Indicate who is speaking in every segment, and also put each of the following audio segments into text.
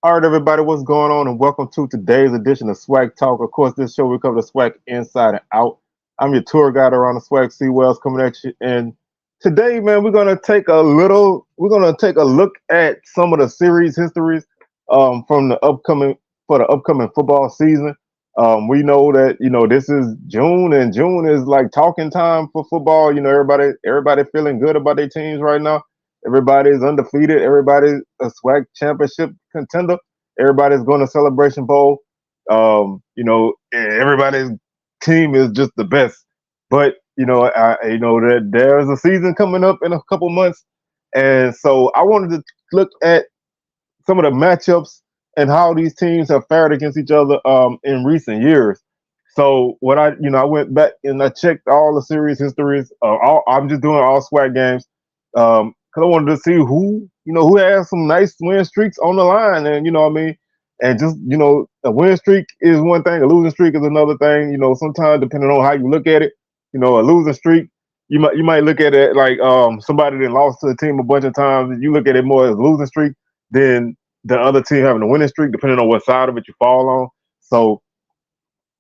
Speaker 1: All right, everybody, what's going on? And welcome to today's edition of SWAC Talk. Of course, this show we cover the SWAC inside and out. I'm your tour guide around the SWAC. C Wells coming at you. And today, man, we're gonna take a look at some of the series histories from the upcoming football season. We know that this is June, and June is like talking time for football. Everybody feeling good about their teams right now. Everybody's undefeated. Everybody's a SWAC championship contender. Everybody's going to Celebration Bowl. Everybody's team is just the best. But I know that there's a season coming up in a couple months, and so I wanted to look at some of the matchups and how these teams have fared against each other in recent years. So I went back and I checked all the series histories. I'm just doing all SWAC games because I wanted to see who has some nice win streaks on the line, and what I mean. And just a win streak is one thing, a losing streak is another thing. Sometimes depending on how you look at it, a losing streak you might look at it like somebody that lost to the team a bunch of times. You look at it more as a losing streak than the other team having a winning streak, depending on what side of it you fall on. So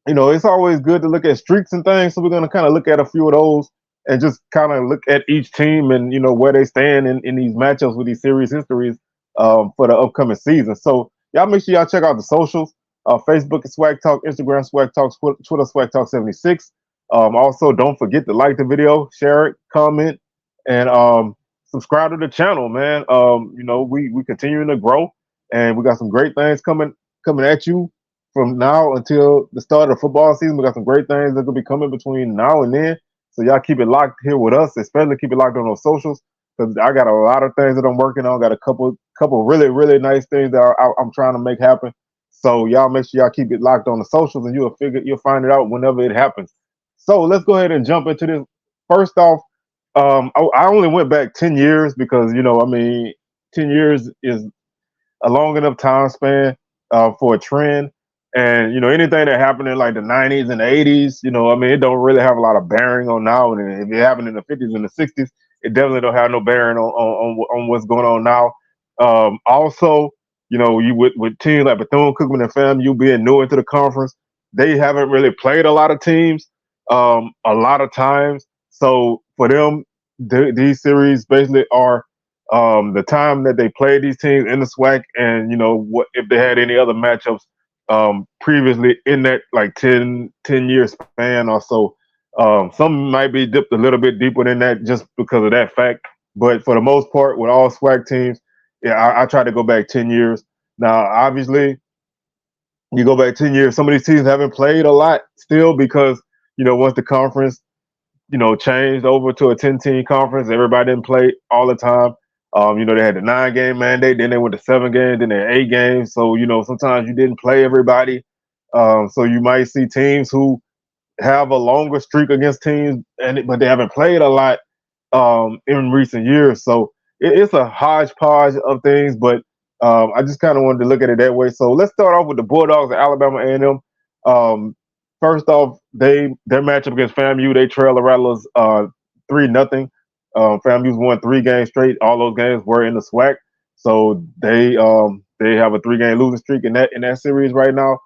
Speaker 1: it's always good to look at streaks and things. So we're going to kind of look at a few of those and just kind of look at each team and where they stand in these matchups with these series histories for the upcoming season. So y'all make sure y'all check out the socials. Facebook is Swag Talk, Instagram Swag Talk, Twitter Swag Talk 76. Also, don't forget to like the video, share it, comment, and subscribe to the channel, man. We continuing to grow, and we got some great things coming at you from now until the start of the football season. We got some great things that could be coming between now and then. So y'all keep it locked here with us, especially keep it locked on those socials because I got a lot of things that I'm working on. Got a couple really really nice things that I'm trying to make happen. So y'all make sure y'all keep it locked on the socials, and you'll find it out whenever it happens. So let's go ahead and jump into this. First off, I only went back 10 years because 10 years is a long enough time span for a trend. And anything that happened in like the 90s and the 80s, it don't really have a lot of bearing on now. And if it happened in the 50s and the 60s, it definitely don't have no bearing on what's going on now. Also, you with teams like Bethune-Cookman and FAMU being new into the conference, they haven't really played a lot of teams a lot of times. So for them, these series basically are the time that they played these teams in the SWAC, and what if they had any other matchups previously in that like 10-year span or so. Some might be dipped a little bit deeper than that just because of that fact. But for the most part, with all SWAC teams, yeah, I try to go back 10 years. Now, obviously, you go back 10 years, some of these teams haven't played a lot still because, once the conference, changed over to a 10-team conference, everybody didn't play all the time. They had the 9-game mandate, then they went to 7 games, then they had 8 games. So, sometimes you didn't play everybody. So you might see teams who have a longer streak against teams, but they haven't played a lot in recent years. So it's a hodgepodge of things, but I just kind of wanted to look at it that way. So let's start off with the Bulldogs of Alabama A&M. First off, their matchup against FAMU, they trail the Rattlers 3-0. FAMU's won 3 games straight. All those games were in the SWAC, so they have a 3-game losing streak in that series right now.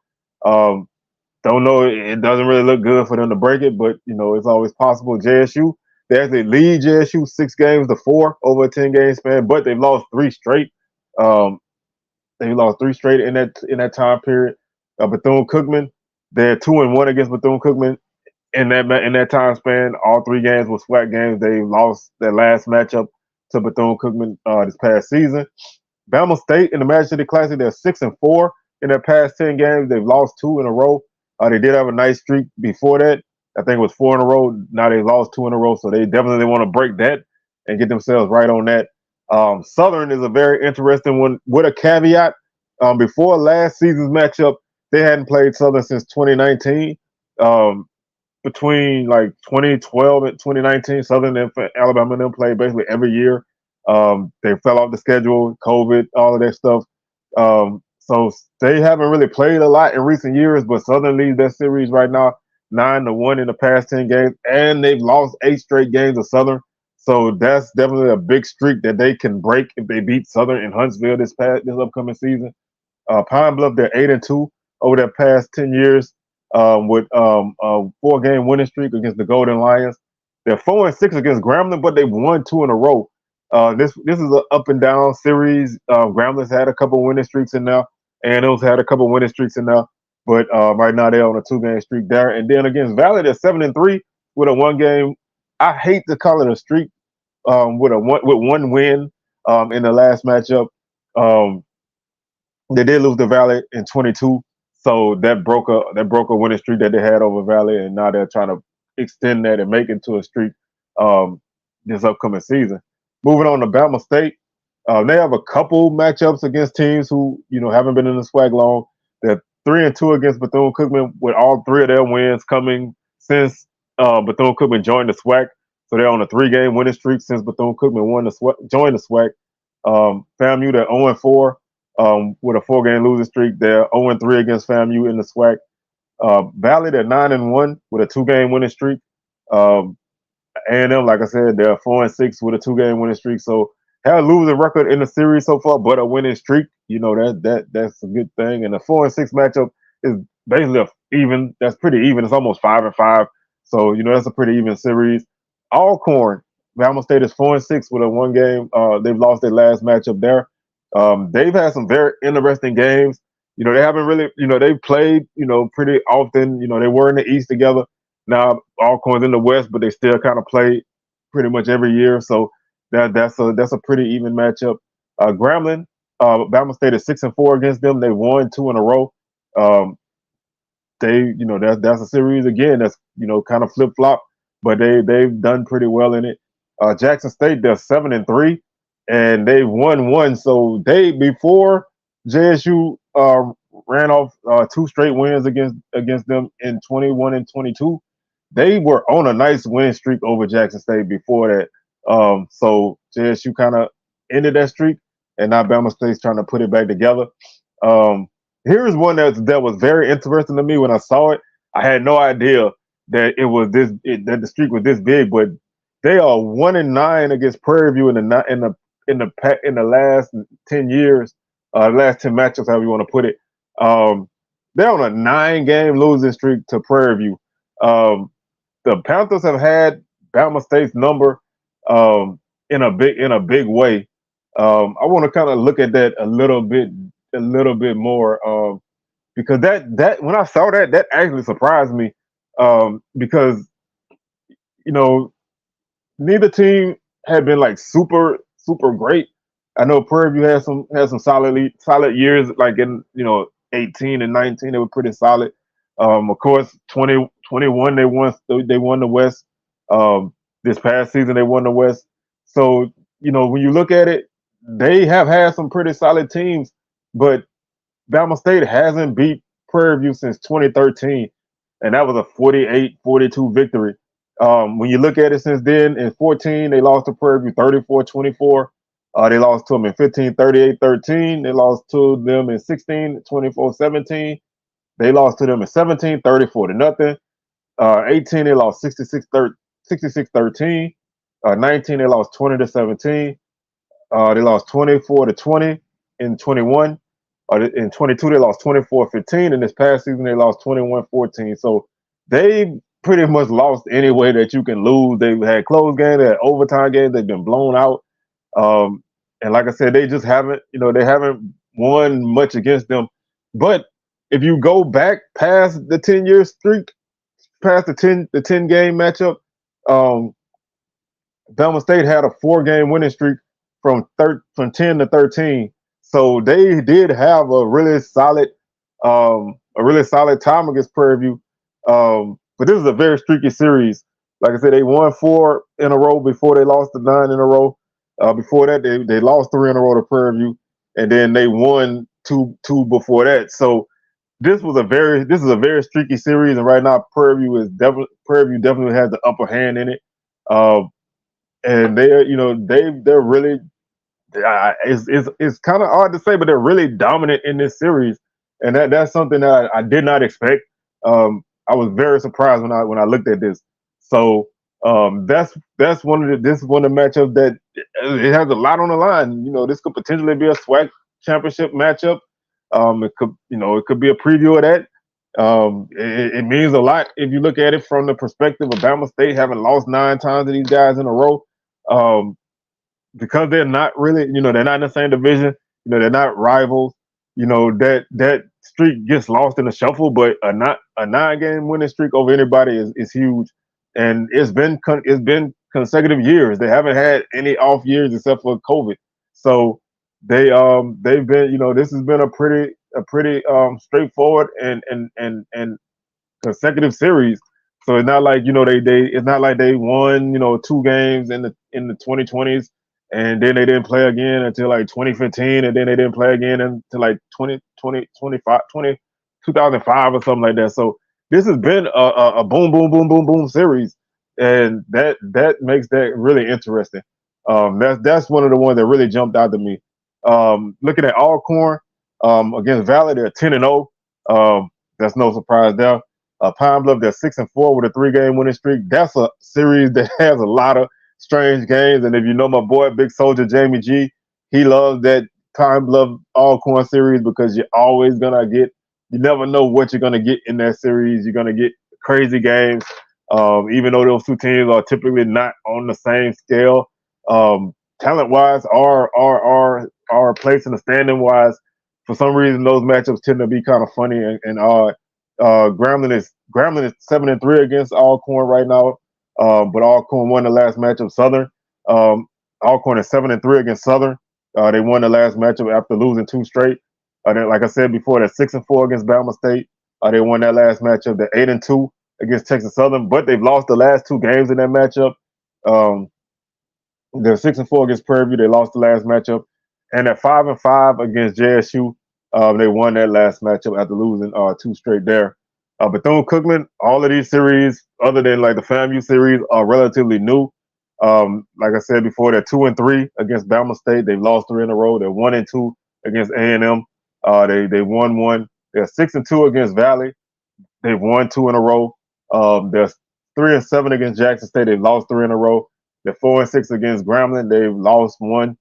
Speaker 1: Don't know. It doesn't really look good for them to break it, but it's always possible. JSU, they actually lead JSU 6-4 over a 10-game span, but they've lost 3 straight. They lost 3 straight in that time period. Bethune-Cookman, they're 2-1 against Bethune-Cookman in that time span. All 3 games were SWAC games. They lost their last matchup to Bethune-Cookman this past season. Bama State in the Magic City Classic, they're 6-4 in their past 10 games. They've lost 2 in a row. They did have a nice streak before that. I think it was 4 in a row. Now they lost 2 in a row, so they definitely want to break that and get themselves right on that. Southern is a very interesting one with a caveat. Before last season's matchup, they hadn't played Southern since 2019. Between like 2012 and 2019, Southern and Alabama and them played basically every year. They fell off the schedule, COVID, all of that stuff. So they haven't really played a lot in recent years, but Southern leads that series right now 9-1 in the past 10 games, and they've lost 8 straight games of Southern. So that's definitely a big streak that they can break if they beat Southern in Huntsville this upcoming season. Pine Bluff, they're 8-2 over their past 10 years with a 4-game winning streak against the Golden Lions. They're 4-6 against Grambling, but they've won 2 in a row. This is an up and down series. Grambling's had a couple winning streaks in there, and those had a couple winning streaks in there. But right now they're on a 2-game streak there. And then against Valley, they're 7-3 with a 1-game. I hate to call it a streak with one win in the last matchup. They did lose to Valley in 22, so that broke a winning streak that they had over Valley, and now they're trying to extend that and make it to a streak this upcoming season. Moving on to Bama State, they have a couple matchups against teams who haven't been in the SWAC long. They're 3-2 against Bethune-Cookman, with all 3 of their wins coming since Bethune-Cookman joined the SWAC. So they're on a 3-game winning streak since Bethune-Cookman joined the SWAC. FAMU, they're 0-4 with a 4-game losing streak. They're 0-3 against FAMU in the SWAC. Valley, they're 9-1 with a 2-game winning streak. A&M, like I said, they're 4-6 with a 2-game winning streak. So have a losing record in the series so far, but a winning streak. That's a good thing. And the 4-6 matchup is basically even. That's pretty even. It's almost 5-5. So that's a pretty even series. Alcorn, Bama State is 4-6 with a 1-game. They've lost their last matchup there. They've had some very interesting games. They haven't really. They've played. Pretty often. They were in the East together. Now Alcorn's in the West, but they still kind of play pretty much every year. So that's a pretty even matchup. Grambling, Bama State is 6-4 against them. They won 2 in a row. That's a series again. That's kind of flip flop, but they've done pretty well in it. Jackson State, they're 7-3, and they've won 1. So before JSU ran off 2 straight wins against them in 21 and 22. They were on a nice winning streak over Jackson State before that. So JSU kind of ended that streak, and now Bama State's trying to put it back together. Here's one that was very interesting to me when I saw it. I had no idea that that the streak was this big, but they are 1-9 against Prairie View in the last 10 years, last 10 matchups, however you want to put it. They're on a 9-game losing streak to Prairie View. The Panthers have had Bama State's number in a big way. I want to kind of look at that a little bit more because that when I saw that actually surprised me because neither team had been like super great. I know Prairie View had some solid years, like in 18 and 19 they were pretty solid. Of course, 2021 they won the West. This past season they won the West. So when you look at it, they have had some pretty solid teams, but Bama State hasn't beat Prairie View since 2013, and that was a 48-42 victory. When you look at it since then, in 14 they lost to Prairie View 34-24. They lost to them in 15, 38-13. They lost to them in 16, 24-17. They lost to them in 17, 34-0. 18, they lost 66-13. 19, they lost 20-17. They lost 24-20 in 21. In 22, they lost 24-15. And this past season, they lost 21-14. So they pretty much lost any way that you can lose. They've had close games, they had overtime games. They've been blown out. And like I said, they just haven't, they haven't won much against them. But if you go back past the 10-year streak, past the 10-game matchup, Bama State had a 4-game winning streak from 10 to 13. So they did have a really solid time against Prairie View. But this is a very streaky series. Like I said, they won 4 in a row before they lost to 9 in a row. Before that, they lost 3 in a row to Prairie View, and then they won two before that. So this is a very streaky series, and right now Prairie View definitely has the upper hand in it. And they're really it's kind of hard to say, but they're really dominant in this series, and that's something that I did not expect. I was very surprised when I looked at this. So that's one of the matchups that it has a lot on the line. This could potentially be a SWAC championship matchup. It could be a preview of that. It means a lot if you look at it from the perspective of Bama State having lost 9 times to these guys in a row. Because they're not really, they're not in the same division. They're not rivals. That streak gets lost in the shuffle. But a 9-game winning streak over anybody is huge, and it's been consecutive years. They haven't had any off years except for COVID. So they've been, this has been a pretty straightforward and consecutive series. So it's not like it's not like they won 2 games in the 2020s, and then they didn't play again until like 2015, and then they didn't play again until like 2005 or something like that. So this has been a boom boom boom boom boom series, and that makes that really interesting. That's one of the ones that really jumped out to me. Looking at Alcorn against Valley, they're 10-0. That's no surprise there. Pine Bluff, they're 6-4 with a 3-game winning streak. That's a series that has a lot of strange games. And if you know my boy, Big Soldier Jamie G, he loves that Pine Bluff Alcorn series because you never know what you're gonna get in that series. You're gonna get crazy games, even though those two teams are typically not on the same scale, talent wise, or place in the standing wise. For some reason, those matchups tend to be kind of funny and odd. Grambling is 7-3 against Alcorn right now, but Alcorn won the last matchup. Southern, Alcorn is 7-3 against Southern. They won the last matchup after losing 2 straight. Like I said before, they're 6-4 against Bama State. They won that last matchup. They're 8-2 against Texas Southern, but they've lost the last 2 games in that matchup. They're 6-4 against Prairie. They lost the last matchup, and they're 5-5 against JSU. They won that last matchup after losing 2 straight there. Bethune-Cookman, all of these series, other than like the FAMU series, are relatively new. Like I said before, they're 2-3 against Bama State. They've lost 3 in a row. They're 1-2 against A&M. They won 1. They're 6-2 against Valley. They've won 2 in a row. They're 3-7 against Jackson State. They've lost 3 in a row. They're 4-6 against Grambling. They've lost 1.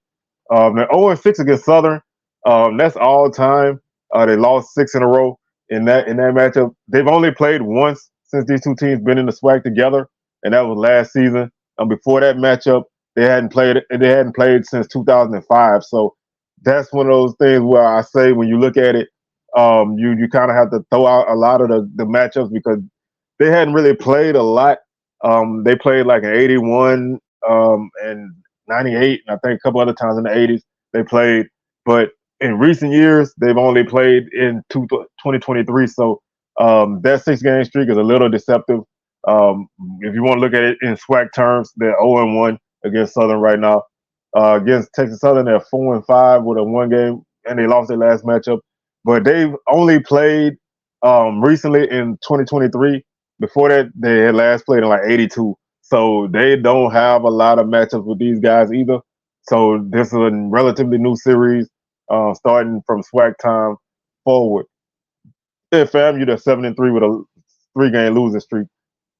Speaker 1: They're 0-6 against Southern. That's all time. They lost 6 in a row in that matchup. They've only played once since these two teams been in the SWAC together, and that was last season. Before that matchup, they hadn't played since 2005. So that's one of those things where I say when you look at it, you kind of have to throw out a lot of the matchups because they hadn't really played a lot. They played like an 81 and 98, and I think a couple other times in the 80s they played, but in recent years, they've only played in 2023. So that 6-game streak is a little deceptive. If you want to look at it in SWAC terms, they're 0-1 against Southern right now. Against Texas Southern, they're 4-5 with a 1-game, and they lost their last matchup. But they've only played recently in 2023. Before that, they had last played in like 82. So they don't have a lot of matchups with these guys either. So this is a relatively new series. Starting from SWAC time forward. At FAMU, they're 7-3 with a 3-game losing streak.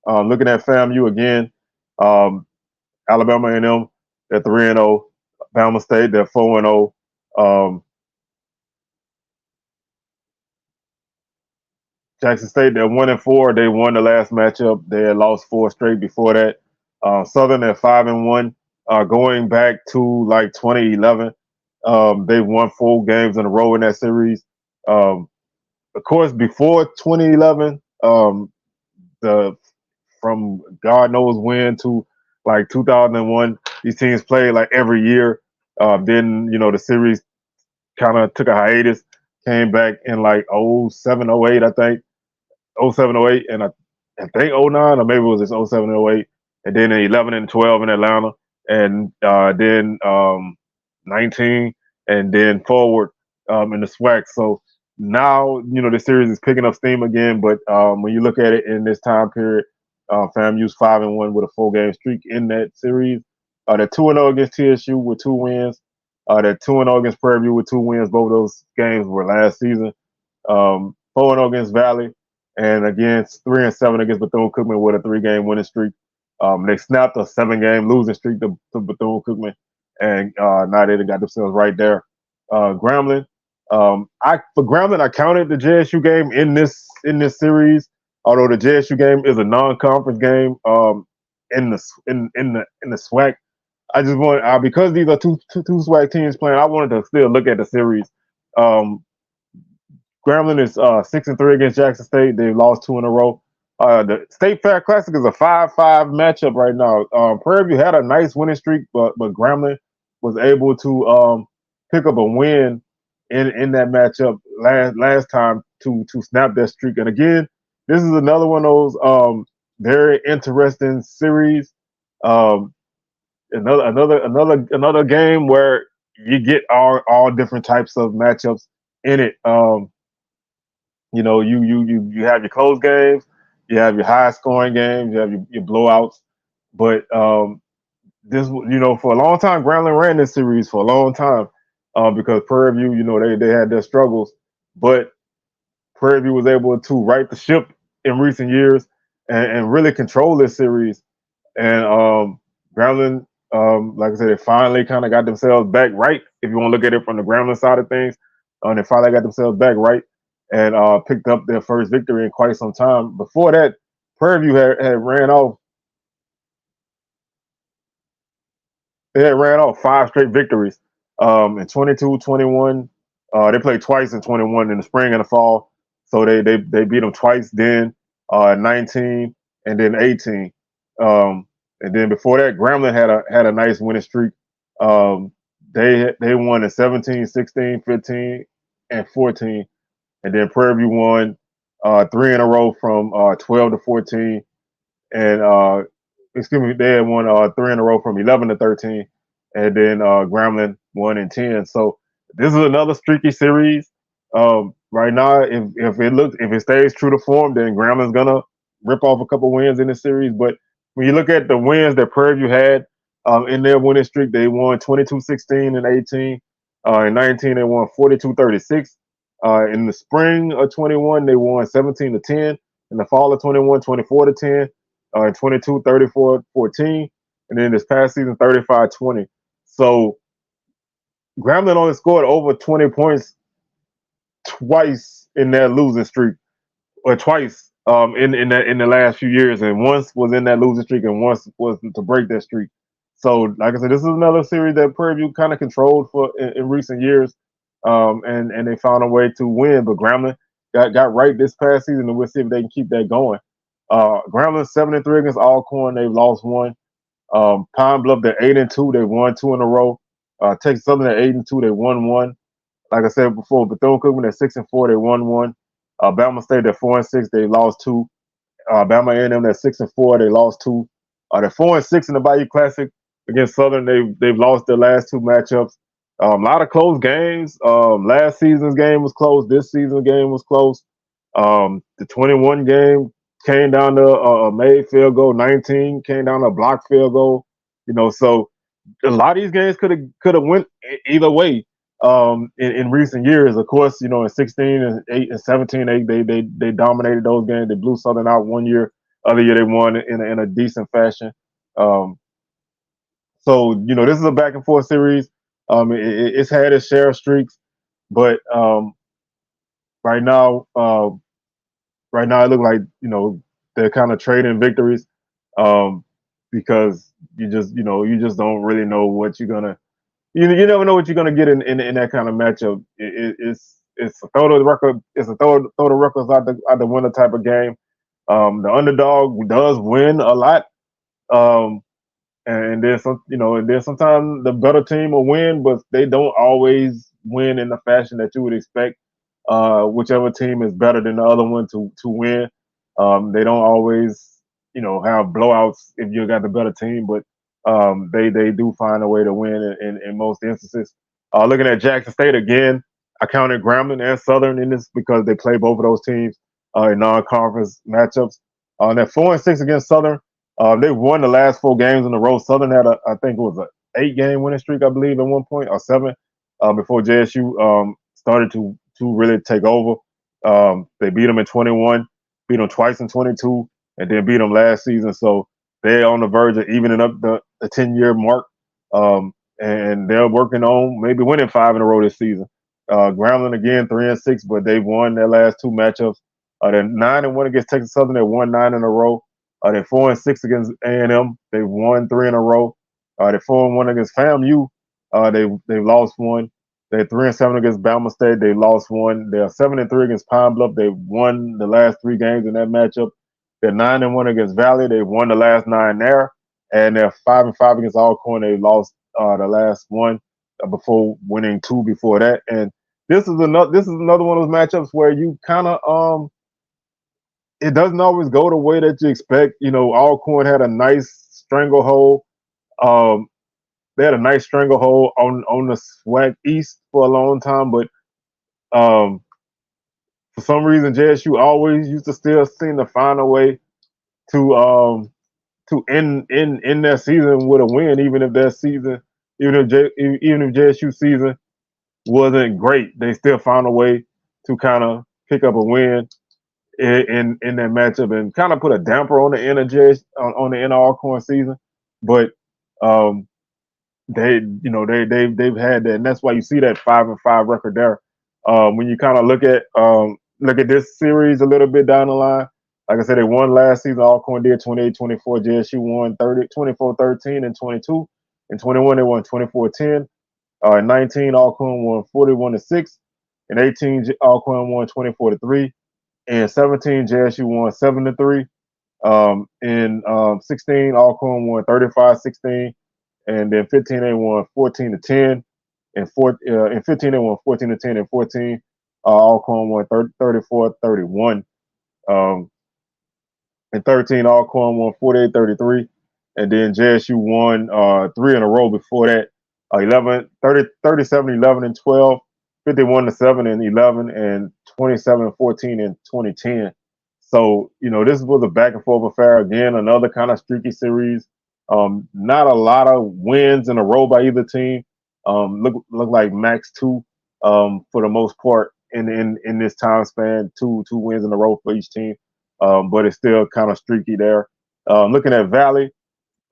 Speaker 1: Looking at FAMU again, Alabama A&M, they're 3-0. Bama State, they're 4-0. Jackson State, they're 1-4. They won the last matchup. They had lost 4 straight before that. Southern, they're 5-1. Going back to like 2011. They've won 4 games in a row in that series. Of course, before 2011, from God knows when to like 2001, these teams played like every year. Then the series kind of took a hiatus, came back in like 07, 08, I think. 07, 08, and I think 09, or maybe it was just 07, 08, and then in 11 and 12 in Atlanta, and then 19, and then forward in the SWAC. So now, the series is picking up steam again, but when you look at it in this time period, FAMU's 5-1 with a 4-game streak in that series. They're 2-0 against TSU with 2 wins. They're 2-0 against Prairie with 2 wins. Both of those games were last season. 4-0 against Valley, and against 3-7 against Bethune-Cookman with a 3-game winning streak. They snapped a 7-game losing streak to Bethune-Cookman, and now they got themselves right there. Grambling, For Grambling, I counted the JSU game in this series, although the JSU game is a non-conference game. In the SWAC, I just want because these are two SWAC teams playing. I wanted to still look at the series. Um, Grambling is 6-3 against Jackson State. They've lost 2 in a row. The State Fair Classic is a 5-5 matchup right now. Prairie View had a nice winning streak, but Grambling was able to pick up a win in that matchup last time to snap that streak. And again, this is another one of those very interesting series. Um, another game where you get all different types of matchups in it. You have your close games, you have your high scoring games, you have your blowouts. But this, for a long time, Grambling ran this series for a long time because Prairie View, they had their struggles, but Prairie View was able to right the ship in recent years and really control this series. And Grambling, like I said, they finally kind of got themselves back right. If you want to look at it from the Grambling side of things, they finally got themselves back right and picked up their first victory in quite some time. Before that, Prairie View had ran off. They had ran off 5 straight victories in 22, 21. They played twice in 21 in the spring and the fall. So they beat them twice then, 19 and then 18. And then before that, Grambling had a nice winning streak. They won in 17, 16, 15, and 14. And then Prairie View won 3 in a row from 12 to 14. And they had won 3 in a row from 11 to 13. And then Grambling won in 10. So this is another streaky series. Right now, if it stays true to form, then Grambling's gonna rip off a couple wins in the series. But when you look at the wins that Prairie View had in their winning streak, they won 22-16 and 18. In 19, they won 42-36. In the spring of 21, they won 17-10. In the fall of 21, 24-10. In 22, 34-14. And then this past season, 35-20. So Grambling only scored over 20 points twice in that losing streak, or twice in the last few years, and once was in that losing streak, and once was to break that streak. So, like I said, this is another series that Prairie View kind of controlled in recent years, and they found a way to win. But Grambling got right this past season, and we'll see if they can keep that going. Grambling 7-3 against Alcorn. They've lost 1. Pine Bluff, they're 8-2. They won 2 in a row. Texas Southern at 8-2. They won 1. Like I said before, Bethune-Cookman at 6-4. They won 1. Alabama State at 4-6. They lost 2. Alabama A&M at 6-4. They lost 2. They're 4-6 in the Bayou Classic against Southern. They've lost their last 2 matchups. A lot of close games. Last season's game was close. This season's game was close. The 21 game came down to a made field goal. 19 came down to a blocked field goal. So a lot of these games could have went either way. In recent years, of course, in 16 and 8 and 17, they dominated those games. They blew Southern out one year. Other year they won in a decent fashion. So this is a back and forth series. It's had its share of streaks, but right now it looks like they're kind of trading victories because you just don't really know what you're gonna. You never know what you're gonna get in that kind of matchup. It's a throw the record. It's a throw the records out the winner type of game. The underdog does win a lot, and there's sometimes the better team will win, but they don't always win in the fashion that you would expect. Whichever team is better than the other one to win. They don't always have blowouts if you got the better team, but they do find a way to win in most instances. Looking at Jackson State again, I counted Grambling and Southern in this because they play both of those teams in non-conference matchups. They're 4-6 against Southern. They've won the last 4 games in a row. Southern had I think it was an 8-game winning streak, I believe, at one point, or 7, before JSU started to really take over. They beat them in 21, beat them twice in 22, and then beat them last season. So they're on the verge of evening up the 10-year mark, and they're working on maybe winning 5 in a row this season. Grambling again 3-6, but they've won their last 2 matchups. They're 9-1 against Texas Southern. They won 9 in a row. They're 4-6 against A&M. They've won 3 in a row. They're 4-1 against FAMU. They've lost 1. They're 3-7 against Bama State. They lost 1. They're 7-3 against Pine Bluff. They've won the last 3 games in that matchup. They're 9-1 against Valley. They've won the last 9 there, and they're 5-5 against Alcorn. They lost the last 1 before winning 2 before that. And this is another one of those matchups where you kind of it doesn't always go the way that you expect. Alcorn had a nice stranglehold. They had a nice stranglehold on the SWAC East for a long time, but for some reason JSU always used to still seem to find a way to end their season with a win, even if JSU season wasn't great. They still found a way to kind of pick up a win in that matchup and kind of put a damper on the end of Alcorn season. But they've had that, and that's why you see that 5-5 record there. When you kind of look at this series a little bit down the line, like I said, they won last season. Alcorn did 28-24. JSU won 24-13 and 22. In 21, they won 24-10. In 19, Alcorn won 41-6. In 18, Alcorn won 24-3. In 17, JSU won 7-3. In 16, Alcorn won 35-16. And then 15, they won 14-10. In 15, they won 14-10. And 14, Alcorn won 34-31. In 13, Alcorn won 48-33. And then JSU won 3 in a row before that. 37-11 and 12, 51-7 and 11, and 27-14 in 2010. So, this was a back and forth affair. Again, another kind of streaky series. Not a lot of wins in a row by either team. Look like max 2 for the most part in this time span. Two wins in a row for each team. But it's still kind of streaky there. Looking at Valley,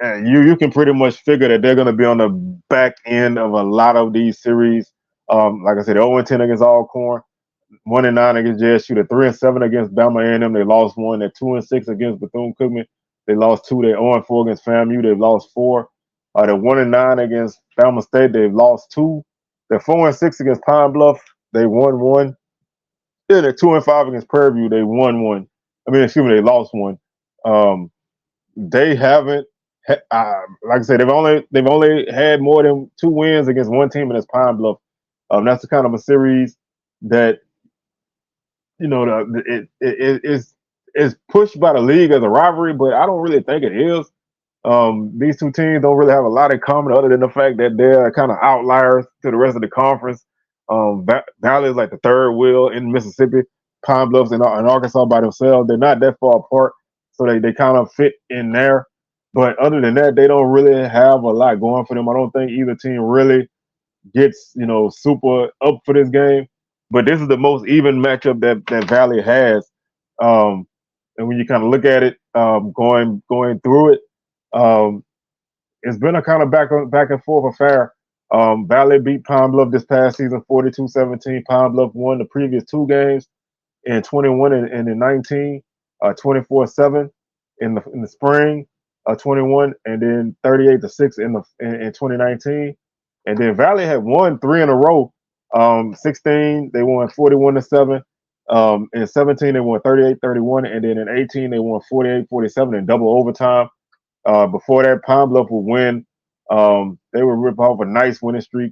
Speaker 1: you can pretty much figure that they're going to be on the back end of a lot of these series. Like I said, 0-10 against Alcorn, 1-9 against JSU, they're 3-7 against Bama A&M. They lost 1. They're 2-6 against Bethune-Cookman. They lost 2. They're 0-4 against FAMU. They've lost 4. They're 1-9 against Bama State. They've lost 2. They're 4-6 against Pine Bluff. They won 1. Then they're 2-5 against Prairie. They won 1. They lost 1. They haven't. Like I said, they've only had more than 2 wins against one team, and it's Pine Bluff. That's the kind of a series that it's pushed by the league as a rivalry, but I don't really think it is. These 2 teams don't really have a lot in common other than the fact that they're kind of outliers to the rest of the conference. Valley is like the third wheel in Mississippi. Pine Bluff's in Arkansas by themselves. They're not that far apart, so they kind of fit in there. But other than that, they don't really have a lot going for them. I don't think either team really gets, super up for this game. But this is the most even matchup that Valley has. And when you kind of look at it, going through it, it's been a kind of back and forth affair. Valley beat Pine Bluff this past season 42-17. Pine Bluff won the previous 2 games in 21 and in 19, 24-7 in the spring. 21, and then 38-6 in 2019, and then Valley had won 3 in a row. 16 they won 41-7. In 17 they won 38-31, and then in 18 they won 48-47 in double overtime. Before that, Pine Bluff would win. They would rip off a nice winning streak.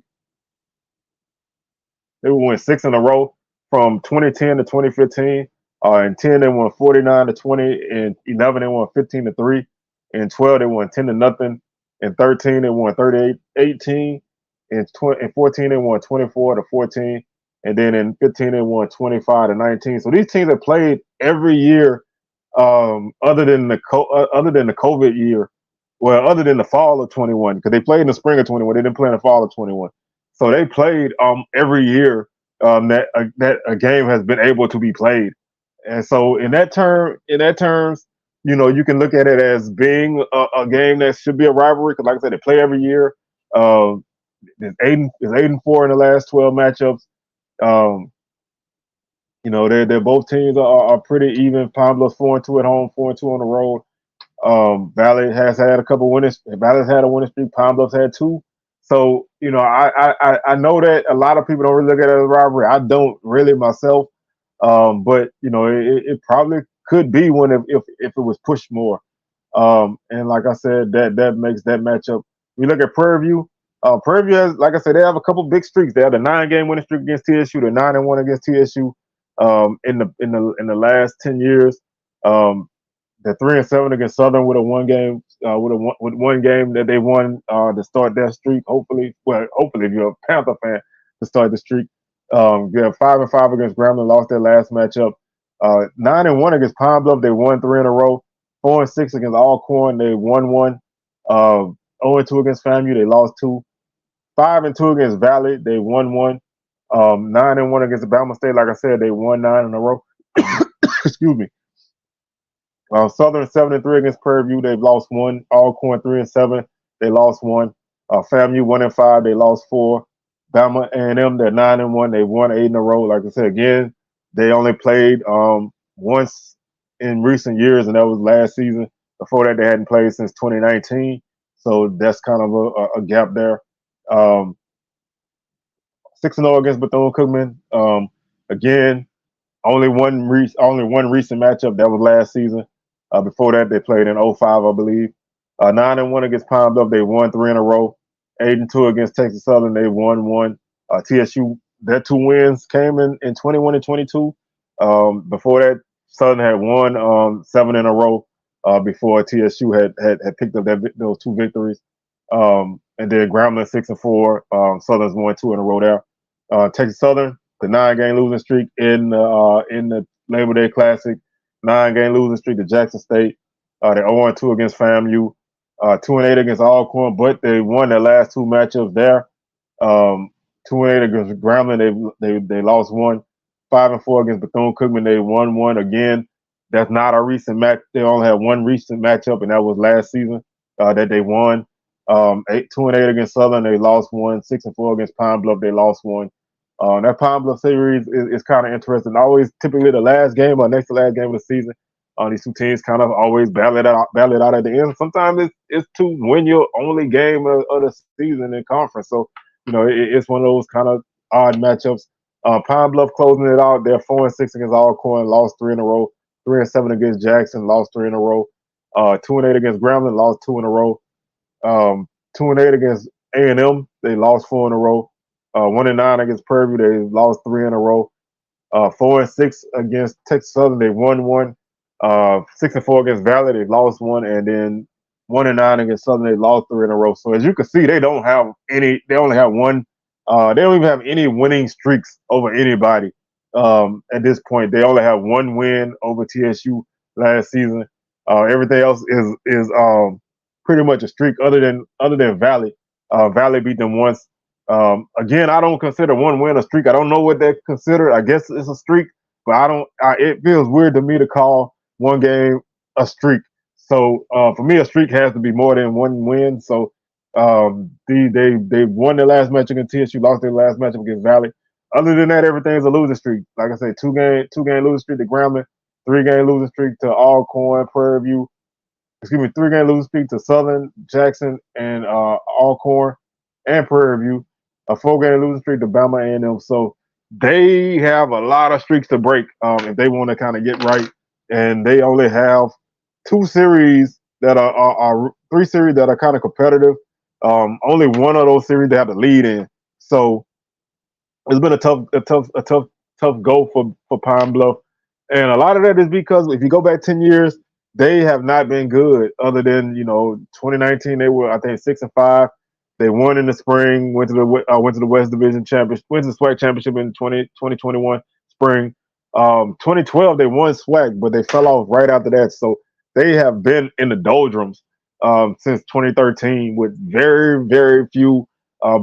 Speaker 1: They would win 6 in a row from 2010 to 2015. In 10 they won 49-20. In 11 they won 15-3. In 12, they won 10-0. In 13, they won 38-18. In 14, they won 24-14. And then in 15, they won 25-19. So these teams have played every year, other than the COVID year, well, other than the fall of 21, because they played in the spring of 21. They didn't play in the fall of 21. So they played every year that a game has been able to be played. And so in that terms. You can look at it as being a game that should be a rivalry because, like I said, they play every year. It's 8-4 in the last 12 matchups. Um, they're both teams are pretty even. Pine Bluff's 4-2 at home, 4-2 on the road. Valley has had a couple winners. Valley's had a winning streak. Pine Bluff's had two. So I know that a lot of people don't really look at it as a rivalry. I don't really myself. But it probably could be one if it was pushed more. And like I said, that makes that matchup. We look at Prairie View. Prairie View has, like I said, they have a couple big streaks. They have a 9-game winning streak against TSU. They're 9-1 against TSU. In the last 10 years. They're 3-7 against Southern with a one game that they won to start that streak. Hopefully, if you're a Panther fan, to start the streak. They're 5-5 against Grambling, lost their last matchup. 9-1 against Pine Bluff, they won 3 in a row. 4-6 against Alcorn, they won 1. 0-2 against FAMU, they lost 2. 5-2 against Valley, they won 1. 9-1 against Bethune State, like I said, they won 9 in a row. Excuse me. Southern 7-3 against Prairie View, they've lost 1. Alcorn 3-7, they lost 1. FAMU 1-5, they lost 4. Bama A&M, they're 9-1, they won 8 in a row. Like I said, again, they only played once in recent years, and that was last season. Before that, they hadn't played since 2019, so that's kind of a gap there. 6-0 against Bethune-Cookman. Again, only one recent matchup. That was last season. Before that, they played in 05, I believe. 9-1 against Pine Bluff. They won 3 in a row. 8-2 against Texas Southern. They won 1. TSU, their 2 wins came in 21 and 22. Before that, Southern had won 7 in a row. Before TSU had picked up those 2 victories. And then Grambling 6-4. Southern's won 2 in a row there. Texas Southern, the 9-game losing streak in the Labor Day Classic. 9-game losing streak to Jackson State. They're 0-2 against FAMU. 2-8 against Alcorn, but they won their last 2 matchups there. 2-8 against Grambling, they lost 1. 5-4 against Bethune-Cookman, they won 1 again. That's not a recent match. They only had 1 recent matchup, and that was last season that they won. 2-8 against Southern, they lost 1. 6-4 against Pine Bluff, they lost 1. That Pine Bluff series is kind of interesting. Always typically the last game or next to last game of the season. These 2 teams kind of always battle it out at the end. Sometimes it's to win your only game of the season in conference. So, it's one of those kind of odd matchups. Pine Bluff closing it out. They're 4-6 against Alcorn, lost 3 in a row. 3-7 against Jackson, lost 3 in a row. 2-8 against Grambling, lost 2 in a row. 2-8 against A&M, they lost 4 in a row. 1-9 against Prairie, they lost 3 in a row. 4-6 against Texas Southern, they won 1. 6-4 against Valley, they lost 1, and then 1-9 against Southern, they lost 3 in a row. So as you can see, they don't have any. They only have 1. They don't even have any winning streaks over anybody at this point. They only have 1 win over TSU last season. Everything else is pretty much a streak, other than Valley. Valley beat them once. Again, I don't consider 1 win a streak. I don't know what they consider. I guess it's a streak, but I don't. It feels weird to me to call 1 game a streak. So for me, a streak has to be more than 1 win. So they won their last match against TSU, lost their last match against Valley. Other than that, everything's a losing streak. Like I said, 2-game losing streak to Grambling, 3-game losing streak to Alcorn, Prairie View. 3-game losing streak to Southern, Jackson, and Alcorn and Prairie View. A 4-game losing streak to Bama A&M. So they have a lot of streaks to break if they want to kind of get right. And they only have 2 series that are 3 series that are kind of competitive. Only 1 of those series they have to lead in. So it's been a tough go for Pine Bluff. And a lot of that is because if you go back 10 years, they have not been good. Other than 2019, they were, I think, 6-5. They won in the spring, went to the West Division Championship, went to the SWAC Championship in 2021 spring. 2012 they won SWAC, but they fell off right after that. So they have been in the doldrums since 2013 with very, very few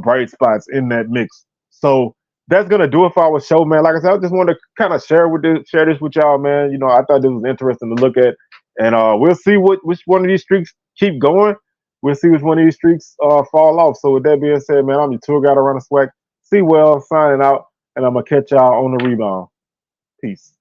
Speaker 1: bright spots in that mix. So that's gonna do it for our show, man. Like I said, I just wanted to kind of share this with y'all, man. I thought this was interesting to look at, and we'll see which one of these streaks keep going. We'll see which one of these streaks fall off. So with that being said, man, I'm your tour guide around the SWAC. Sewell signing out. and I'm gonna catch y'all on the rebound. Peace.